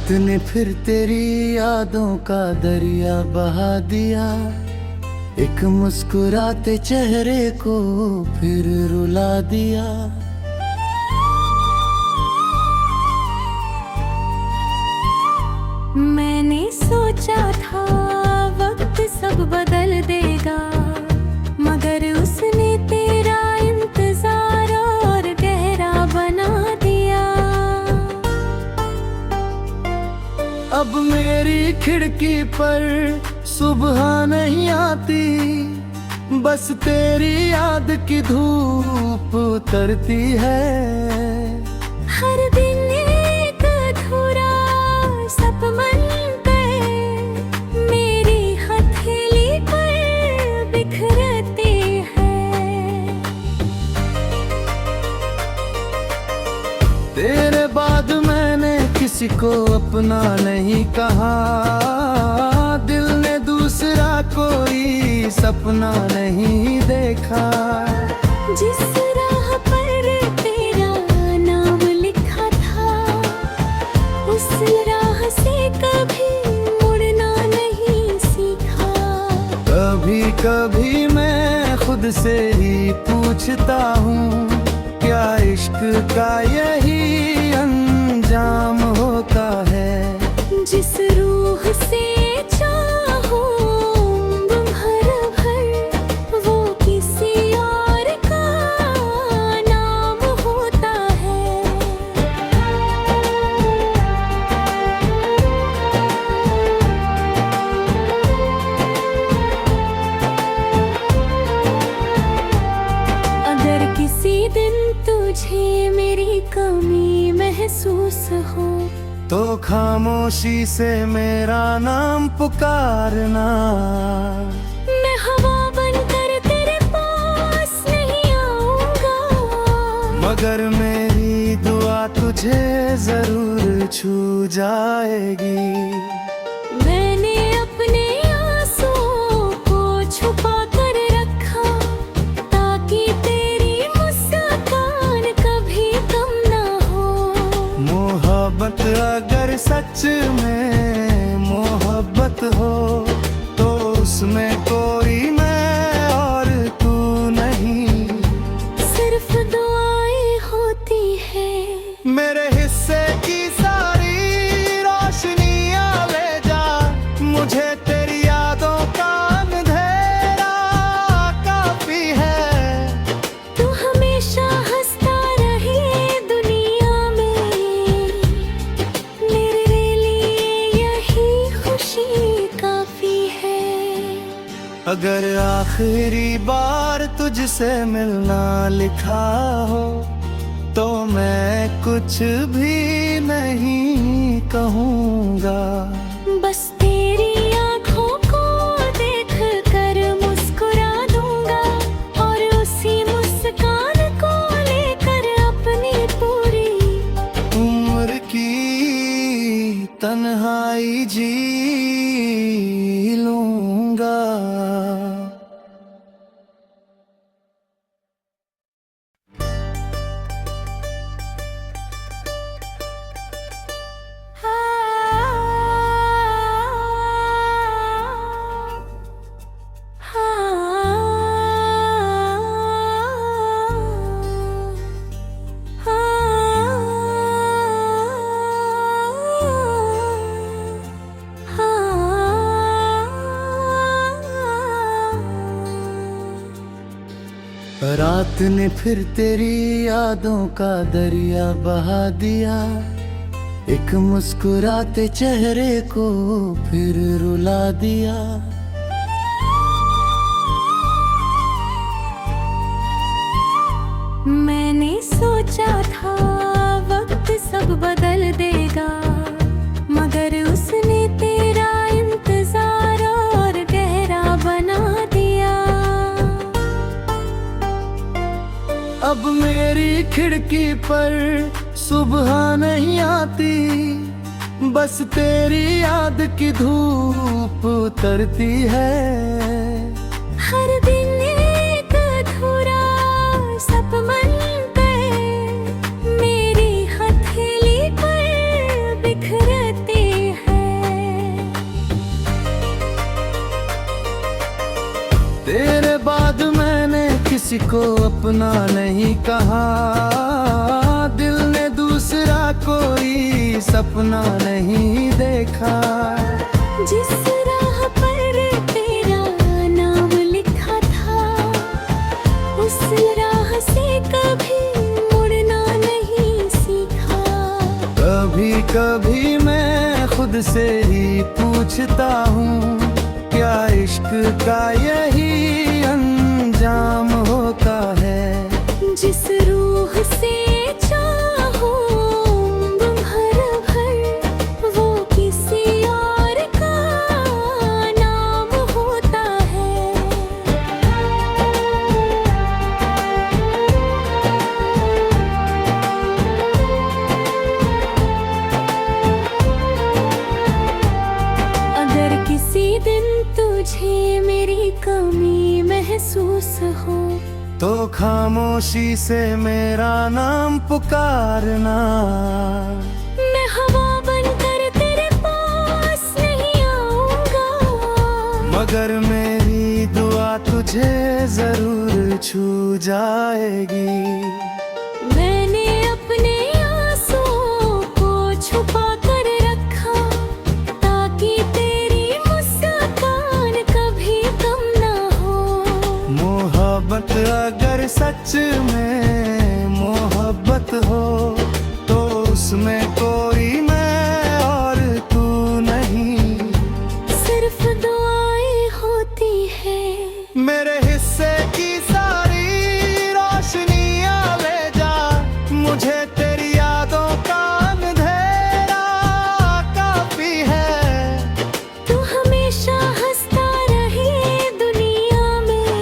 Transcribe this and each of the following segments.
रात ने फिर तेरी यादों का दरिया बहा दिया। एक मुस्कुराते चेहरे को फिर रुला दिया। मैंने सोचा था वक्त सब बदल देगा, मगर उसने तेरा इंतजार और गहरा बना दिया। अब मेरी खिड़की पर सुबह नहीं आती, बस तेरी याद की धूप उतरती है। हर दिन एक अधूरा सपना मेरी हथेली पर बिखरती है। तेरे बाद मैंने किसी को अपना नहीं कहा, दिल ने दूसरा कोई सपना नहीं देखा। जिस राह पर तेरा नाम लिखा था, उस राह से कभी मुड़ना नहीं सीखा। कभी कभी मैं खुद से ही पूछता हूँ, क्या इश्क का यही अंजाम होता है? जिस रूह से चाहो भर भर, वो किसी और का नाम होता है। अगर किसी दिन तुझे मेरी कमी महसूस हो, तो खामोशी से मेरा नाम पुकारना। मैं हवा बनकर तेरे पास नहीं आऊंगा, मगर मेरी दुआ तुझे जरूर छू जाएगी। मैंने अपने आंसुओं को छुपा कर रखा, ताकि तेरी मुस्कान कभी कम ना हो। मोहब्बत अगर सच में मोहब्बत हो, तो उसमें कोई मैं और तू नहीं, सिर्फ दुआएं होती हैं। मेरे हिस्से की सारी रोशनियां ले जा, मुझे तेरी यादों का अंधेरा काफी है। तू हमेशा हंसता रहे दुनिया में, मेरे लिए यही खुशी काफी है। अगर आखिरी बार तुझसे मिलना लिखा हो, तो मैं कुछ भी नहीं कहूँगा। बस तेरी आँखों को देख कर मुस्कुरा दूंगा, और उसी मुस्कान को लेकर अपनी पूरी उम्र की तन्हाई जी लूँगा। रात ने फिर तेरी यादों का दरिया बहा दिया। एक मुस्कुराते चेहरे को फिर रुला दिया। मैंने सोचा था वक्त सब बदल देगा, मगर उसने तेरा इंतजार और गहरा बना दिया। अब मेरी खिड़की पर सुबह नहीं आती, बस तेरी याद की धूप उतरती है। हर दिन एक अधूरा सपना मेरी हथेली पर बिखरती किसी को अपना नहीं कहा, दिल ने दूसरा कोई सपना नहीं देखा। जिस राह पर तेरा नाम लिखा था, उस राह से कभी मुड़ना नहीं सीखा। कभी कभी मैं खुद से ही पूछता हूँ, क्या इश्क का यही अंजाम होता है? जिस रूह से चाहो भर भर, वो किसी और का नाम होता है। अगर किसी दिन तुझे मेरी कमी महसूस हो, तो खामोशी से मेरा नाम पुकारना। मैं हवा बनकर तेरे पास नहीं आऊंगा, मगर मेरी दुआ तुझे जरूर छू जाएगी। मैंने अपने आंसुओं को छुपा कर रखा, ताकि तेरी मुस्कान कभी कम ना हो। मोहब्बत अगर सच में मोहब्बत हो, तो उसमें कोई मैं और तू नहीं, सिर्फ दुआएं होती है। मेरे हिस्से की सारी रोशनियां ले जा, मुझे तेरी यादों का अंधेरा काफी है। तू हमेशा हंसता रहे दुनिया में,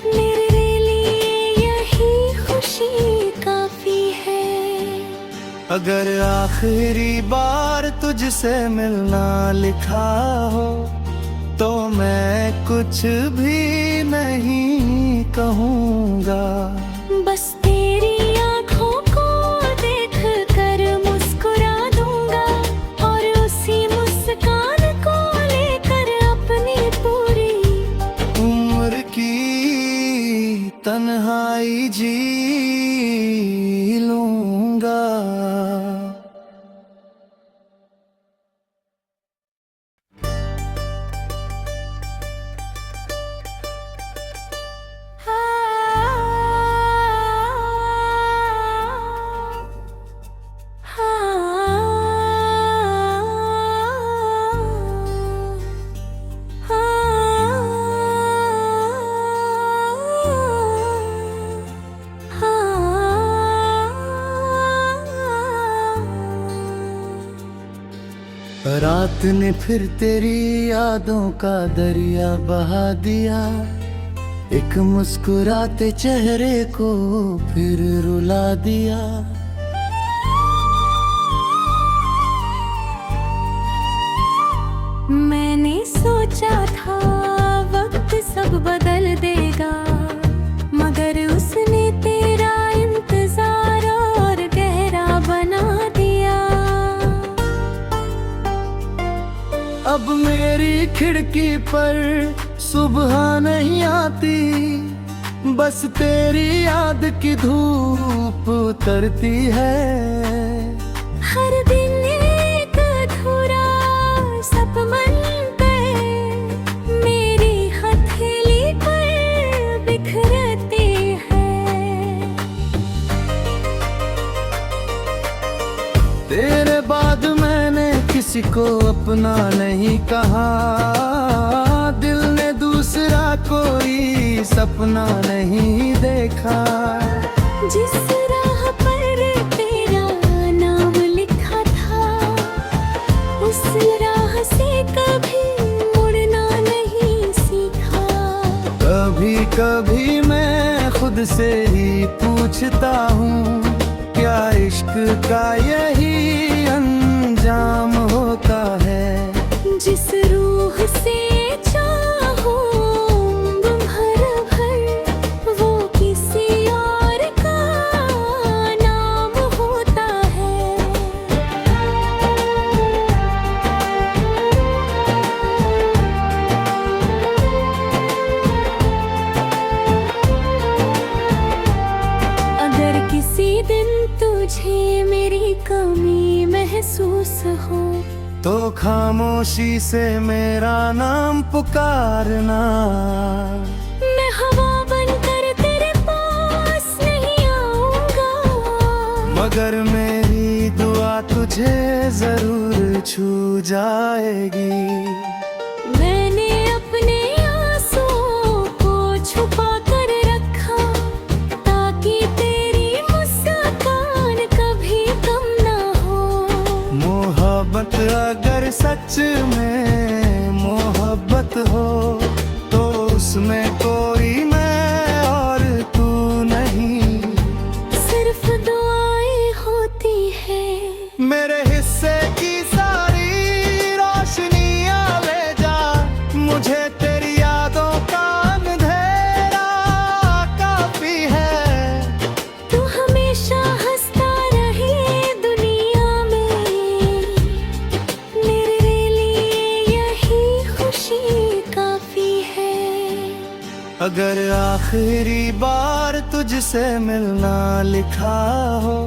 मेरे लिए यही खुशी काफी है। अगर आखिरी बार तुझसे मिलना लिखा हो, तो मैं कुछ भी नहीं कहूँगा। बस तेरी आँखों को देख कर मुस्कुरा दूंगा, और उसी मुस्कान को लेकर अपनी पूरी उम्र की तन्हाई जी लूँगा। रात ने फिर तेरी यादों का दरिया बहा दिया, एक मुस्कुराते चेहरे को फिर रुला दिया। मैंने सोचा था वक्त सब बदल देगा, मगर उसने तेरा इंतजार और गहरा बना दिया। अब मेरी खिड़की पर सुबह नहीं आती, बस तेरी याद की धूप उतरती है। हर दिन एक अधूरा सपमन पे मेरी हथेली पर बिखरते हैं। तेरे बाद मैंने किसी को अपना नहीं कहा, दिल ने दूसरा कोई सपना नहीं देखा। जिस राह पर तेरा नाम लिखा था, उस राह से कभी मुड़ना नहीं सीखा। कभी कभी मैं खुद से ही पूछता हूँ, क्या इश्क का यही अंजाम होता है? जिस रूह से चाहो भर भर, वो किसी और का नाम होता है। तो खामोशी से मेरा नाम पुकारना। मैं हवा बनकर तेरे पास नहीं आऊंगा, मगर मेरी दुआ तुझे जरूर छू जाएगी। मैंने अपने आंसुओं को छुपा कर रखा, ताकि तेरी मुस्कान कभी कम ना हो। मोहब्बत अगर सच में मोहब्बत हो, तो उसमें कोई मैं और तू नहीं, सिर्फ दुआएं होती है। मेरे हिस्से की सारी रोशनियां ले जा, मुझे तेरी यादों का अंधेरा काफी है। तू हमेशा हंसता रहे दुनिया में, मेरे लिए यही खुशी काफी है। अगर आखिरी बार तुझसे मिलना लिखा हो,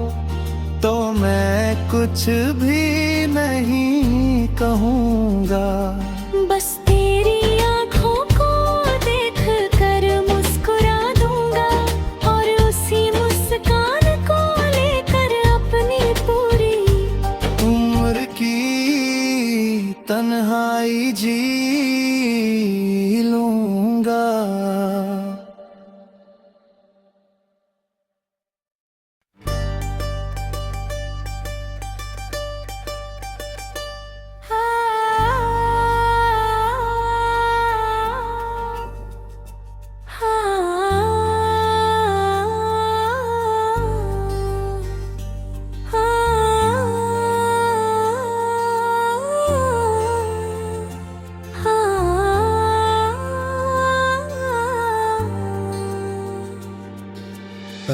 तो मैं कुछ भी नहीं कहूँगा। बस तेरी आँखों को देख कर मुस्कुरा दूंगा, और उसी मुस्कान को लेकर अपनी पूरी उम्र की तन्हाई जी लूँगा।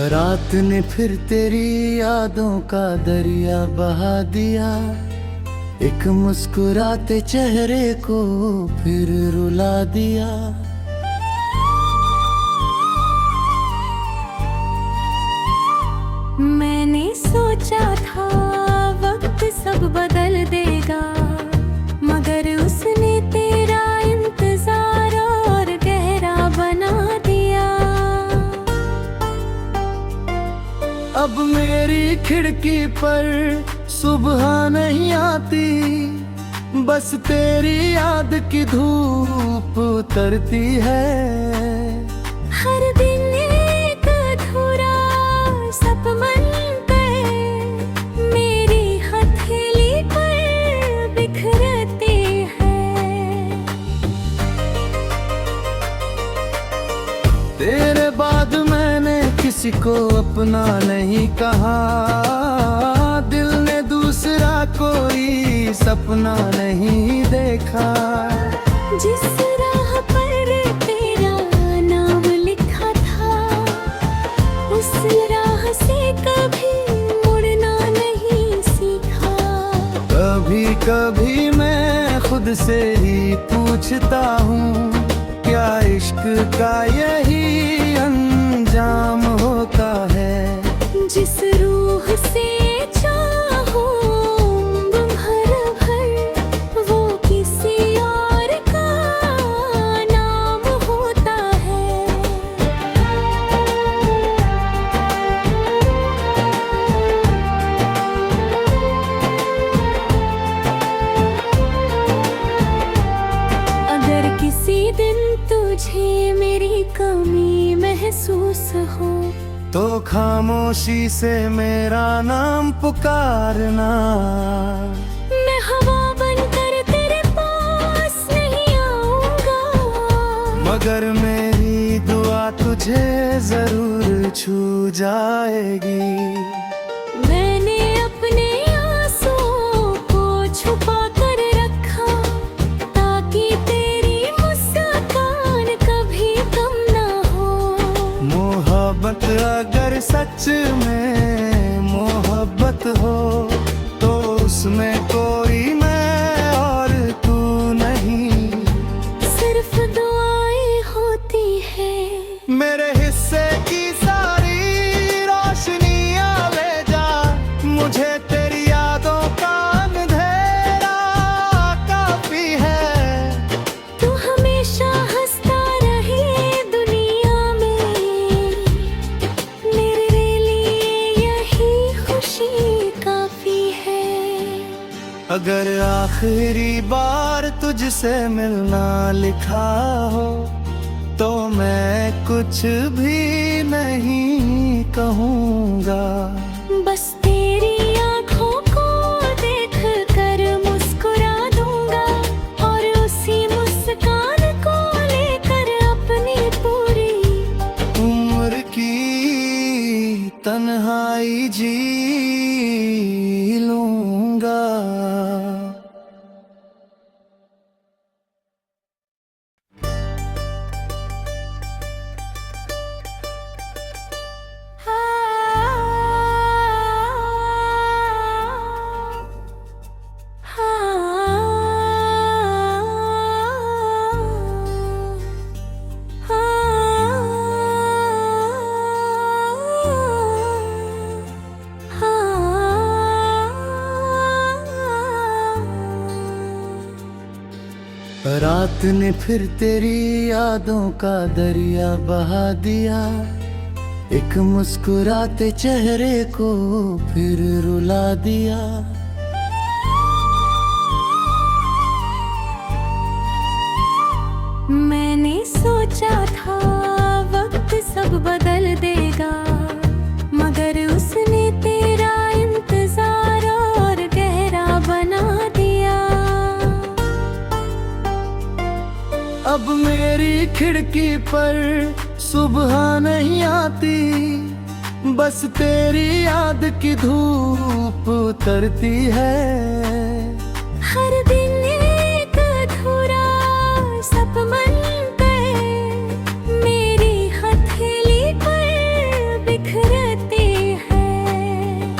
रात ने फिर तेरी यादों का दरिया बहा दिया, एक मुस्कुराते चेहरे को फिर रुला दिया। मैंने सोचा था वक्त सब बदल देगा, मगर उसने तेरा इंतजार और गहरा बना दिया। अब मेरी खिड़की पर सुबह नहीं आती, बस तेरी याद की धूप उतरती है। हर दिन एक अधूरा सपमन पे मेरी हथेली पर बिखरते हैं। तेरे बाद मैंने किसी को अपना नहीं कहा, दिल ने दूसरा कोई सपना नहीं देखा। जिस राह पर तेरा नाम लिखा था, उस राह से कभी मुड़ना नहीं सीखा। कभी कभी मैं खुद से ही पूछता हूँ, क्या इश्क का यही अंजाम होता है। जिस रूह से चाहो भर भर, वो किसी और का नाम होता है। अगर किसी दिन तुझे मेरी कमी महसूस हो, तो खामोशी से मेरा नाम पुकारना। मैं हवा बनकर तेरे पास नहीं आऊंगा, मगर मेरी दुआ तुझे जरूर छू जाएगी। मैंने अपने आंसुओं को छुपा कर रखा, ताकि तेरी मुस्कान कभी कम ना हो। मोहब्बत अगर सच में मोहब्बत हो, तो उसमें कोई मैं और तू नहीं, सिर्फ दुआएं होती है। मेरे हिस्से की सारी रोशनियां आखिरी बार तुझसे मिलना लिखा हो तो मैं कुछ भी नहीं कहूँगा। बस तेरी आँखों को देख कर मुस्कुरा दूंगा और उसी मुस्कान को लेकर अपनी पूरी उम्र की तन्हाई जी लूँगा। रात ने फिर तेरी यादों का दरिया बहा दिया, एक मुस्कुराते चेहरे को फिर रुला दिया। मैंने सोचा था वक्त सब बदल देगा, मगर उसने तेरा इंतजार और गहरा बना दिया। अब मेरी खिड़की पर सुबह नहीं आती, बस तेरी याद की धूप उतरती है। हर दिन एक अधूरा सपमन गए मेरी हथेली पर बिखरते हैं।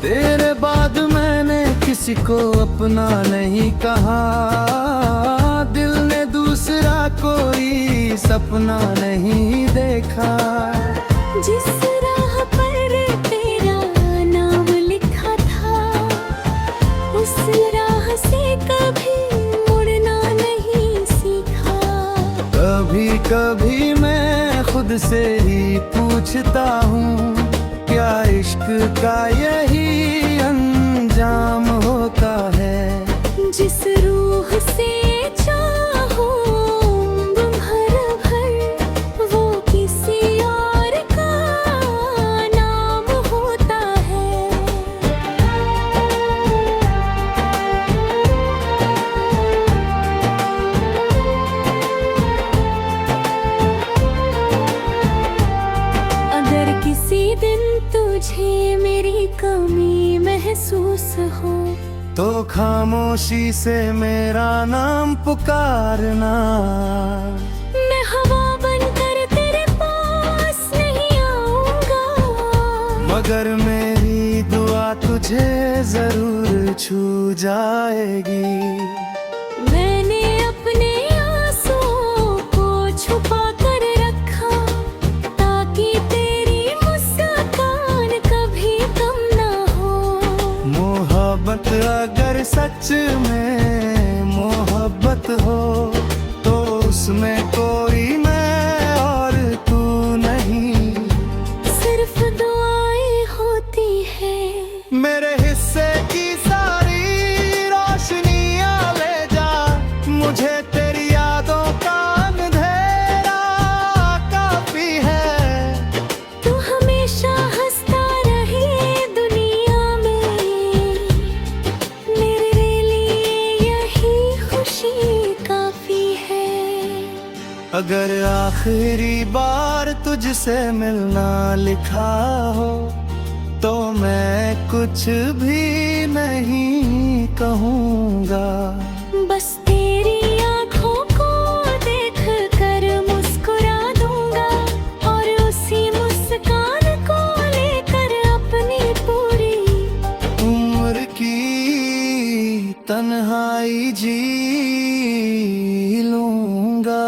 तेरे बाद मैंने किसी को अपना नहीं कहा, दिल ने दूसरा कोई सपना नहीं देखा। जिस राह पर तेरा नाम लिखा था, उस राह से कभी मुड़ना नहीं सीखा। कभी कभी मैं खुद से ही पूछता हूँ, क्या इश्क का यही अंजाम होता है। जिस रूह से चाहो भर भर, वो किसी और का नाम होता है। अगर किसी दिन तुझे मेरी कमी महसूस हो तो खामोशी से मेरा नाम पुकारना। मैं हवा बनकर तेरे पास नहीं आऊंगा, मगर मेरी दुआ तुझे जरूर छू जाएगी। मैंने अपने आंसुओं को छुपा कर रखा, ताकि तेरी मुस्कान कभी कम ना हो। मोहब्बत अगर सच में मोहब्बत हो तो उसमें कोई मैं और तू नहीं, सिर्फ दुआएं होती हैं। मेरे हिस्से की सारी रोशनियां ले जा, मुझे तेरी यादों का अंधेरा काफी है। तू हमेशा हंसता रहे दुनिया में, मेरे लिए यही खुशी काफी है। अगर आखिरी बार तुझसे मिलना लिखा हो तो मैं कुछ भी नहीं कहूँगा। बस तेरी आँखों को देख कर मुस्कुरा दूंगा और उसी मुस्कान को लेकर अपनी पूरी उम्र की तन्हाई जी लूँगा।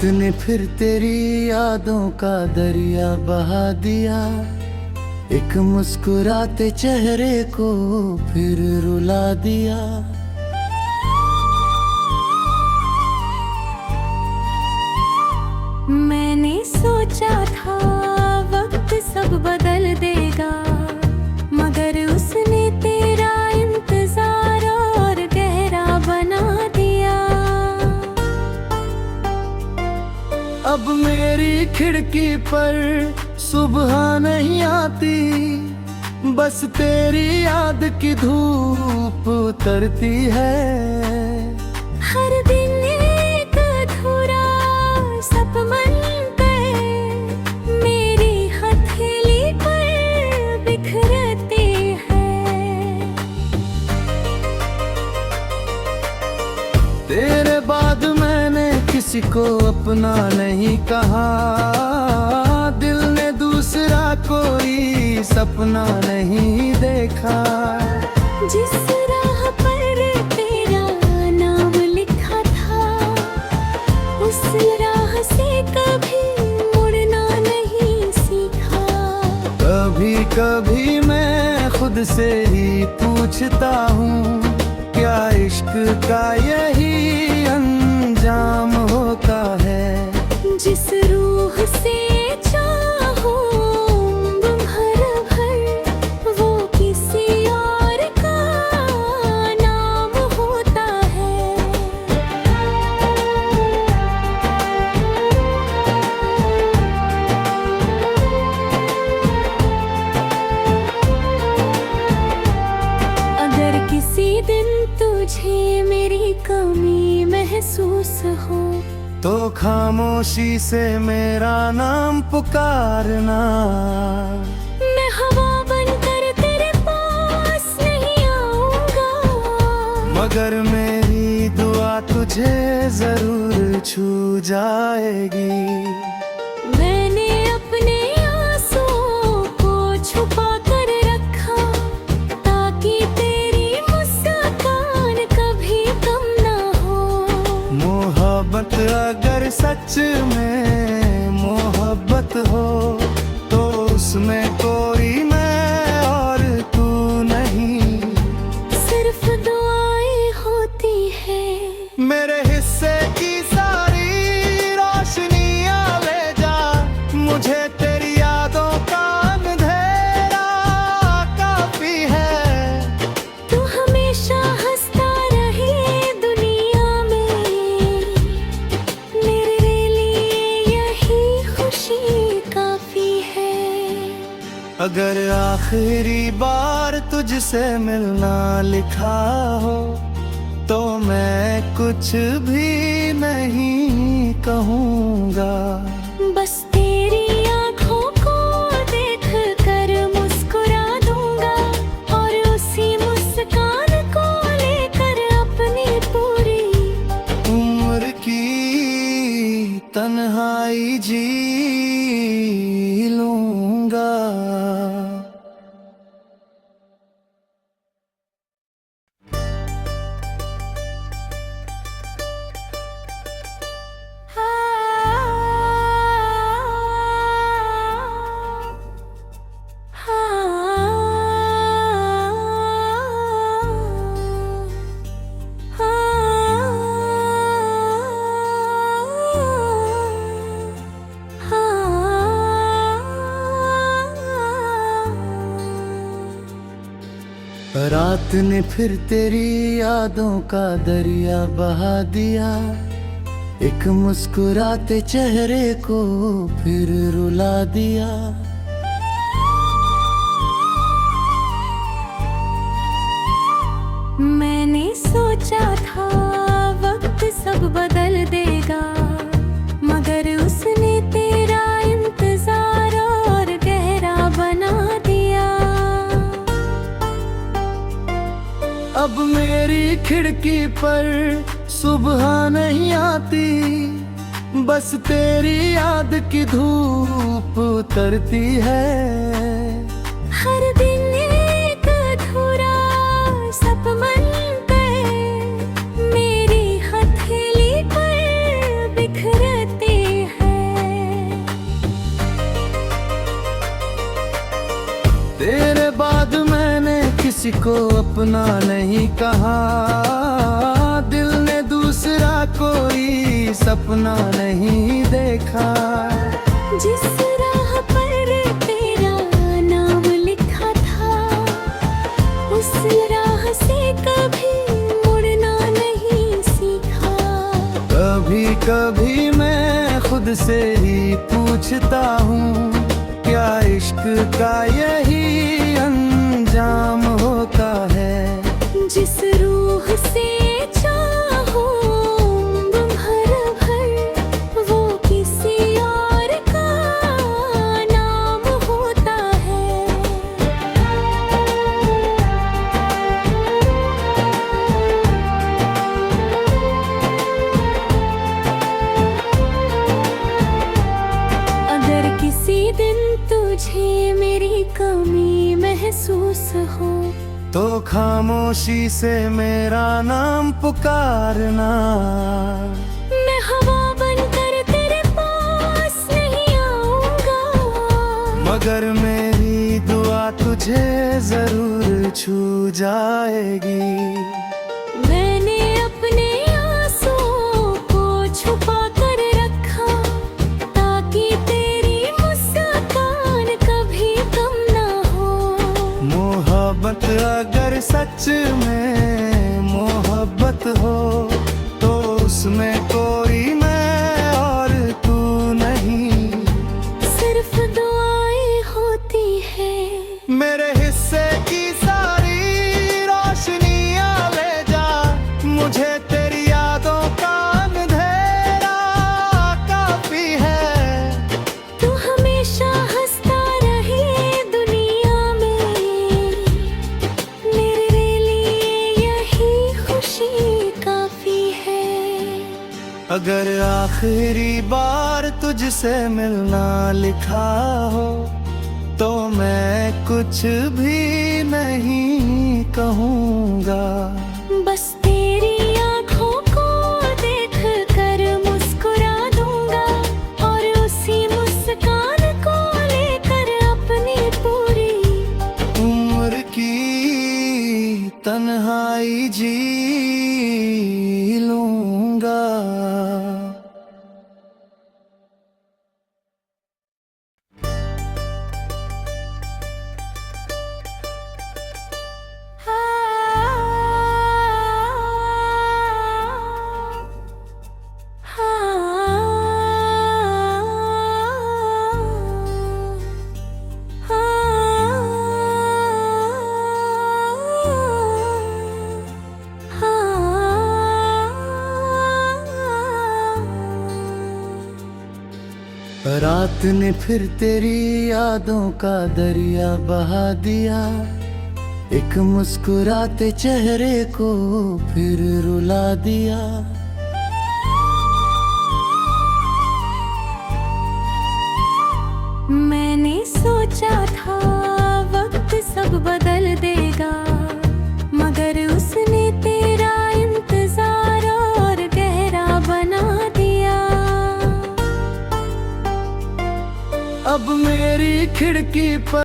ने फिर तेरी यादों का दरिया बहा दिया, एक मुस्कुराते चेहरे को फिर रुला दिया। मैंने सोचा था वक्त सब बदल देगा, मगर उसने तेरा इंतजार और गहरा बना दिया। अब मेरी खिड़की पर सुबह नहीं आती, बस तेरी याद की धूप उतरती है। हर दिन एक अधूरा सपमन मेरी हथेली पर बिखरती है। तेरे बाद मैंने किसी को अपना नहीं कहा, दिल ने दूसरा कोई सपना नहीं देखा। जिस राह पर तेरा नाम लिखा था, उस राह से कभी मुड़ना नहीं सीखा। कभी कभी मैं खुद से ही पूछता हूँ, क्या इश्क का यही अंजाम होता है? जिस रूह से चाहो भर भर, वो किसी और का नाम होता है। अगर किसी दिन तुझे मेरी कमी महसूस हो, तो खामोशी से मेरा नाम पुकारना। मैं हवा बनकर तेरे पास नहीं आऊंगा, मगर मेरी दुआ तुझे जरूर छू जाएगी। मैंने अपने आंसुओं को छुपा कर रखा, ताकि तेरी मुस्कान कभी कम ना हो। मोहब्बत अगर सच में मोहब्बत हो, तो उसमें कोई मैं और तू नहीं, सिर्फ दुआएं होती है। मेरे हिस्से की सारी रोशनियां ले जा, मुझे तेरी यादों का अंधेरा काफी है। तू हमेशा हंसता रहे दुनिया में, मेरे लिए यही खुशी काफी है। अगर आखिरी बार तुझसे मिलना लिखा हो, तो मैं कुछ भी नहीं कहूँगा। बस तेरी आँखों को देख कर मुस्कुरा दूंगा, और उसी मुस्कान को लेकर अपनी पूरी उम्र की तन्हाई जी लूँगा। रात ने फिर तेरी यादों का दरिया बहा दिया, एक मुस्कुराते चेहरे को फिर रुला दिया। मैंने सोचा था वक्त सब बदल देगा, मगर उसने तेरा इंतजार और गहरा बना दिया। अब मेरी खिड़की पर सुबह नहीं आती, बस तेरी याद की धूप उतरती है। हर दिन एक अधूरा सपमन मेरी हथेली पर बिखरती तेरे बाद मैंने किसी को अपना नहीं कहा, दिल ने दूसरा कोई सपना नहीं देखा। जिस राह पर तेरा नाम लिखा था, उस राह से कभी मुड़ना नहीं सीखा। कभी कभी मैं खुद से ही पूछता हूँ, क्या इश्क का यही अंजाम होता है? जिस रूह से चाहो भर भर, वो किसी और का नाम होता है। अगर किसी दिन तुझे मेरी कमी महसूस हो, तो खामोशी से मेरा नाम पुकारना। मैं हवा बनकर तेरे पास नहीं आऊंगा, मगर मेरी दुआ तुझे जरूर छू जाएगी। मैंने अपने आंसुओं को छुपा कर रखा, ताकि तेरी मुस्कान कभी कम ना हो। मोहब्बत अगर सच में मोहब्बत हो, तो उसमें कोई मैं और तू नहीं, सिर्फ दुआएं होती है। मेरे हिस्से की सारी रोशनियां ले जा, मुझे तेरी यादों का अंधेरा काफी है। तू हमेशा हंसता रहे दुनिया में, मेरे लिए यही खुशी काफी है। अगर आखिरी बार तुझसे मिलना लिखा हो, तो मैं कुछ भी नहीं कहूँगा। बस तेरी आँखों को देख कर मुस्कुरा दूंगा, और उसी मुस्कान को लेकर अपनी पूरी उम्र की तन्हाई जी लूँगा। रात ने फिर तेरी यादों का दरिया बहा दिया, एक मुस्कुराते चेहरे को फिर रुला दिया। मैंने सोचा था वक्त सब बदल देगा, मगर उसने तेरा इंतजार और गहरा बना दिया। अब मेरी खिड़की पर